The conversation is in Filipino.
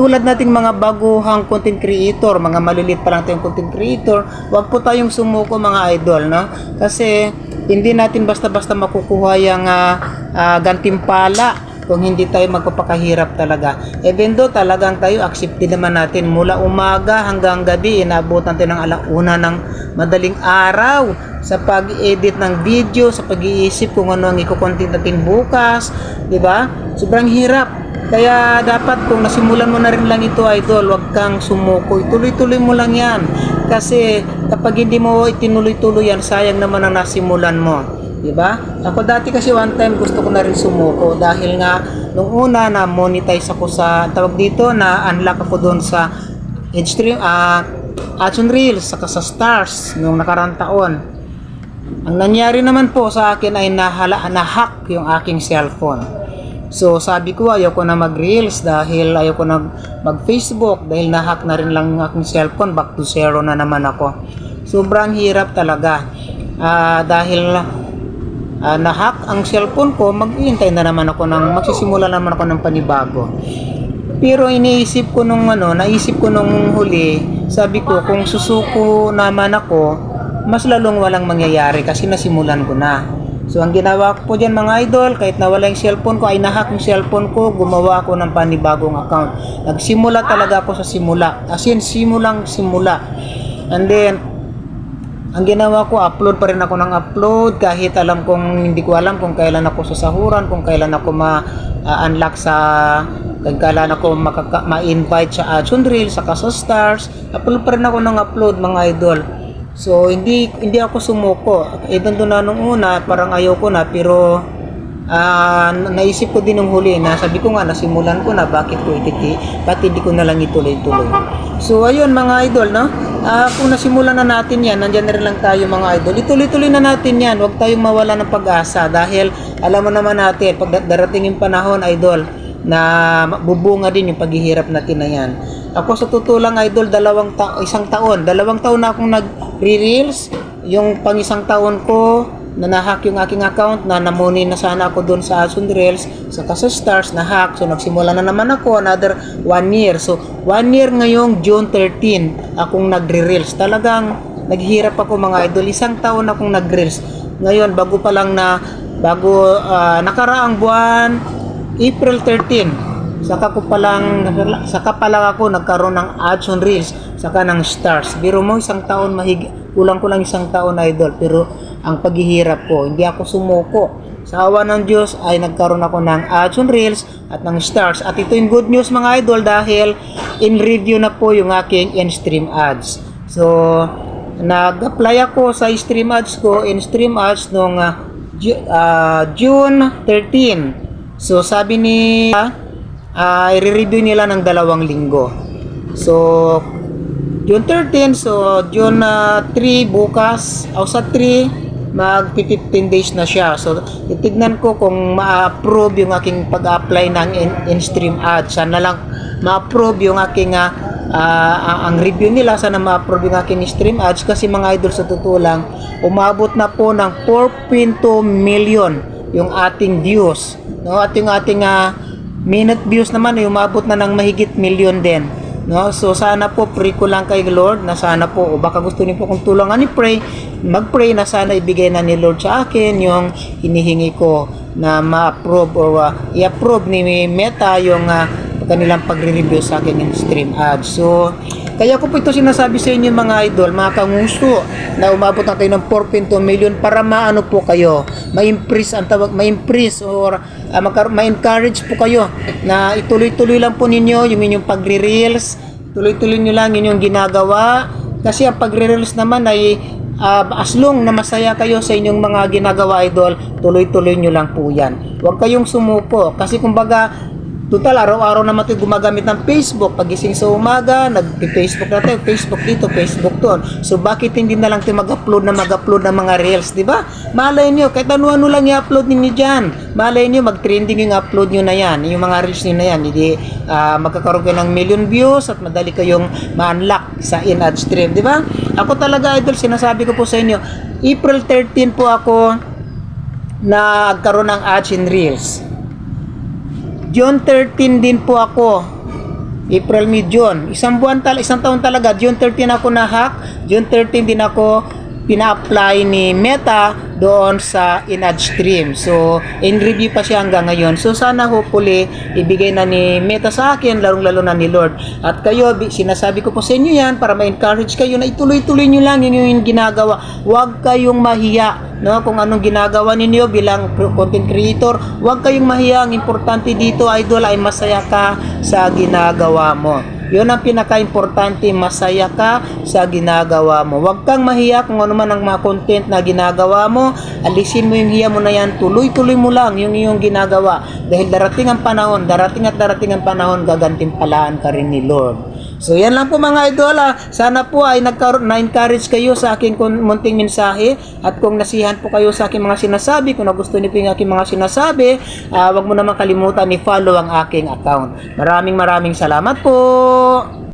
Tulad nating mga baguhang content creator, mga maliliit pa lang tayong content creator, wag po tayong sumuko mga idol, no? Kasi hindi natin basta-basta makukuha yung gantimpala kung hindi tayo magpapakahirap talaga. Even though talagang tayo accept din naman natin mula umaga hanggang gabi, inaabutan tayo ng alauna ng madaling araw sa pag-edit ng video, sa pag-iisip kung ano ang i-content natin bukas, di ba? Sobrang hirap. Kaya dapat kung nasimulan mo na rin lang ito idol, wag kang sumuko. Ituloy-tuloy mo lang yan. Kasi kapag hindi mo itinuloy-tuloy yan, sayang naman ang nasimulan mo. Diba? Ako dati kasi one time gusto ko na rin sumuko dahil nga nung una na monetize ako sa tawag dito, na unlock ako doon sa Instagram, Action Reels saka sa Stars nung nakarang taon. Ang nangyari naman po sa akin ay na-hack yung aking cellphone. So sabi ko ayoko na mag-reels dahil ayoko na mag-Facebook dahil na-hack na rin lang yung aking cellphone, back to zero na naman ako. Sobrang hirap talaga dahil na-hack ang cellphone ko, mag-iintay na naman ako magsisimula naman ako ng panibago. Pero iniisip ko naisip ko nung huli, sabi ko kung susuko naman ako, mas lalong walang mangyayari kasi nasimulan ko na. So ang ginawa ko po dyan mga idol, kahit nawala yung cellphone ko, ay nahack yung cellphone ko, gumawa ako ng panibagong account. Nagsimula talaga ako sa simula, as in simula. And then ang ginawa ko, upload pa rin ako ng upload kahit hindi ko alam kung kailan ako sasahuran, kung kailan ako ma-unlock kailan ako ma-invite sa Action Reels saka sa Stars. Upload pa rin ako ng upload mga idol. So hindi ako sumuko. Even doon na nung una parang ayoko na, pero naisip ko din nung huli na sabi ko nga nasimulan ko na, bakit hindi ko na lang ituloy-tuloy. So ayun mga idol, no? Kung nasimulan na natin yan, nandyan na rin lang tayo mga idol. Ituloy-tuloy na natin yan. Huwag tayong mawala ng pag-asa dahil alam mo naman natin pag darating yung panahon idol na bubunga din yung paghihirap natin na yan. Ako sa totoo lang idol, dalawang taon na akong nag-reels. Yung pang isang taon ko na nahack yung aking account, na namuni na sana ako doon sa Action Reels sa Stars, nahack. So nagsimula na naman ako another 1 year. So 1 year ngayong June 13 akong nagre-reels. Talagang naghihirap ako mga idol. Isang taon akong nag-reels. Ngayon bago nakaraang buwan April 13, saka pa lang ako nagkaroon ng Action Reels saka ng Stars. Biro mo, isang taon kulang isang taon idol, pero ang paghihirap ko, hindi ako sumuko. Sa awa ng Diyos ay nagkaroon ako ng Action Reels at ng Stars. At ito yung good news mga idol dahil in review na po yung aking in-stream ads. So nag-apply ako sa in-stream ads noong June 13. So sabi i-review nila ng 2 linggo. So June 13, so June 3 bukas, sa 3 mag-15 days na siya. So titignan ko kung ma-approve yung aking pag-apply ng in-stream ads. Sana lang ma-approve yung aking ang review nila, sana ma-approve yung aking stream ads kasi mga idol sa totoo lang umabot na po ng 4.2 million yung ating views, no? At yung ating minute views naman ay umabot na ng mahigit million din, no? So sana po pray ko lang kay Lord na sana po, o baka gusto niyo po kung tulungan ni mag-pray na sana ibigay na ni Lord sa akin yung hinihingi ko na ma-approve or i-approve ni Meta yung kanilang pagre-review sa akin yung stream ads. So kaya ko po ito sinasabi sa inyo mga idol, mga kanguso, na umabot na tayo ng 4.2 million para maano po kayo, ma-impress or ma-encourage po kayo na ituloy-tuloy lang po ninyo yung inyong pagre-reels, tuloy-tuloy nyo lang yung ginagawa, kasi ang pagre-reels naman ay as long na masaya kayo sa inyong mga ginagawa idol, tuloy-tuloy nyo lang po yan. Huwag kayong sumuko kasi kumbaga total, araw-araw naman tayo gumagamit ng Facebook. Pagising sa umaga, nag-Facebook na tayo. Facebook dito, Facebook doon. So, bakit hindi na lang tayo mag-upload ng mga reels, di ba? Malay nyo, kahit ano-ano lang i-upload ninyo dyan. Malay nyo, mag-trending yung upload nyo na yan. Yung mga reels nyo na yan. Hindi, magkakaroon kayo ng million views at madali kayong ma-unlock sa in-ad stream, di ba? Ako talaga, idol, sinasabi ko po sa inyo, April 13 po ako nagkaroon ng ads in reels. June 13 din po ako April, May, June. Isang taon talaga. June 13 ako na-hack. June 13 din ako pina-apply ni Meta doon sa in-ad stream. So, in review pa siya hanggang ngayon. So, sana hopefully, ibigay na ni Meta sa akin, lalong-lalo na ni Lord. At kayo, sinasabi ko po sa inyo yan para ma-encourage kayo na ituloy-tuloy nyo lang yung ginagawa. Huwag kayong mahiya, no? Kung anong ginagawa ninyo bilang content creator, huwag kayong mahiya. Ang importante dito, idol, ay masaya ka sa ginagawa mo. Yun ang pinaka-importante, masaya ka sa ginagawa mo. Huwag kang mahiya kung ano man ang mga content na ginagawa mo. Alisin mo yung hiya mo na yan. Tuloy-tuloy mo lang yung iyong ginagawa. Dahil darating ang panahon, darating ang panahon, gagantimpalaan ka rin ni Lord. So yan lang po mga idol. Sana po ay na-encourage kayo sa aking munting mensahe. At kung nasihan po kayo sa aking mga sinasabi, kung nagustuhan niyo po yung aking mga sinasabi, wag mo naman kalimutan i-follow ang aking account. Maraming salamat po.